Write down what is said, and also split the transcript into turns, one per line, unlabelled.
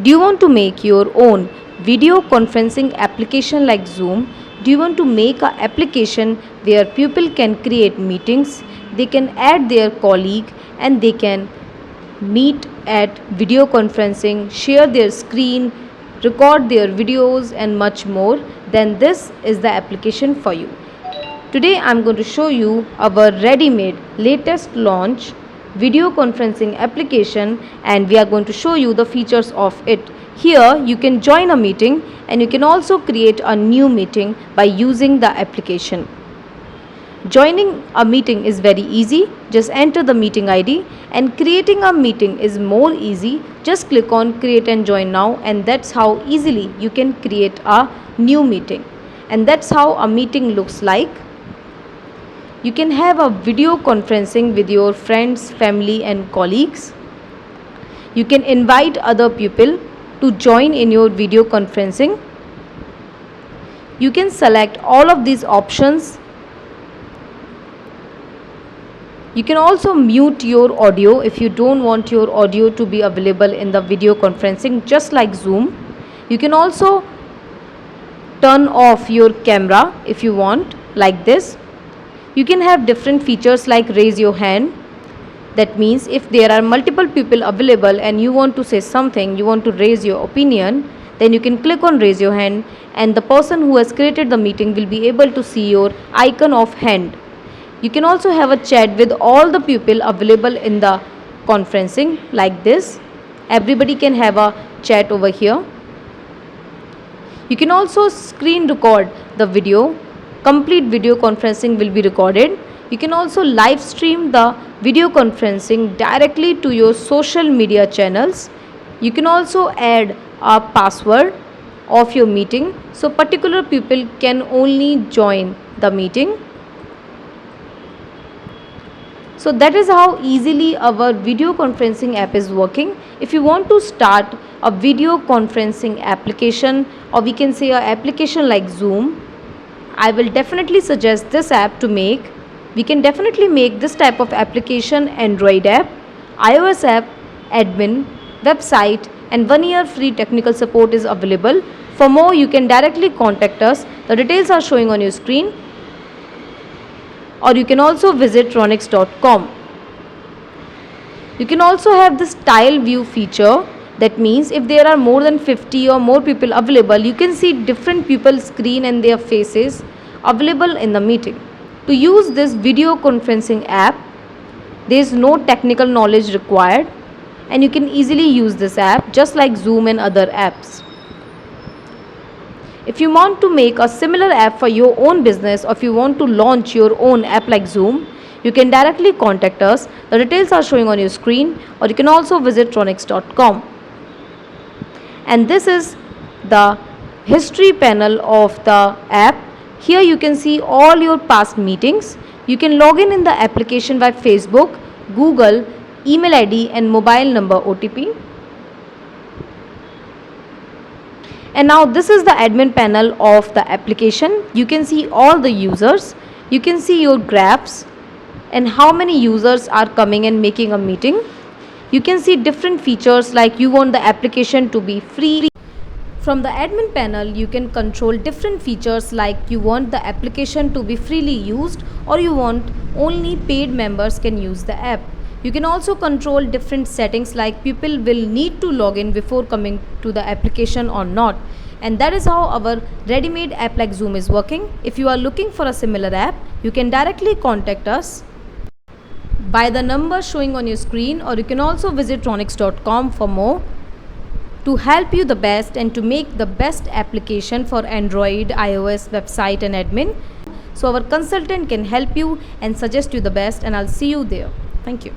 Do you want to make your own video conferencing application like Zoom? Do you want to make an application where people can create meetings, they can add their colleague, and they can meet at video conferencing, share their screen, record their videos, and much more? Then this is the application for you. Today I'm going to show you our ready-made latest launch video conferencing application, and we are going to show you the features of it. Here you can join a meeting and you can also create a new meeting by using the application. Joining a meeting is very easy. Just enter the meeting ID, and creating a meeting is more easy. Just click on create and join now, and that's how easily you can create a new meeting. And that's how a meeting looks like. You can have a video conferencing with your friends, family and colleagues. You can invite other people to join in your video conferencing. You can select all of these options. You can also mute your audio if you don't want your audio to be available in the video conferencing, just like Zoom. You can also turn off your camera if you want, like this. You can have different features like raise your hand. That means if there are multiple people available and you want to say something, you want to raise your opinion, then you can click on raise your hand, and the person who has created the meeting will be able to see your icon of hand. You can also have a chat with all the people available in the conferencing, like this. Everybody can have a chat over here. You can also screen record the video. Complete video conferencing will be recorded. You can also live stream the video conferencing directly to your social media channels. You can also add a password of your meeting, so particular people can only join the meeting. So that is how easily our video conferencing app is working. If you want to start a video conferencing application, or we can say an application like Zoom, I will definitely suggest this app to make. We can definitely make this type of application Android app, iOS app, admin, website, and 1 year free technical support is available. For more, you can directly contact us. The details are showing on your screen. Or you can also visit Raunix.com. You can also have this tile view feature. That means if there are more than 50 or more people available, you can see different people's screen and their faces available in the meeting. To use this video conferencing app, there is no technical knowledge required, and you can easily use this app just like Zoom and other apps. If you want to make a similar app for your own business, or if you want to launch your own app like Zoom, you can directly contact us. The details are showing on your screen, or you can also visit Raunix.com. And this is the history panel of the app. Here you can see all your past meetings. You can log in the application by Facebook, Google, email ID and mobile number OTP. And now this is the admin panel of the application. You can see all the users. You can see your graphs and how many users are coming and making a meeting. You can see different features like you want the application to be free. From the admin panel, you can control different features like you want the application to be freely used, or you want only paid members can use the app. You can also control different settings like people will need to log in before coming to the application or not. And that is how our ready-made app like Zoom is working. If you are looking for a similar app, you can directly contact us by the number showing on your screen, or you can also visit Raunix.com for more, to help you the best and to make the best application for Android, iOS, website and admin. So our consultant can help you and suggest you the best, and I'll see you there. Thank you.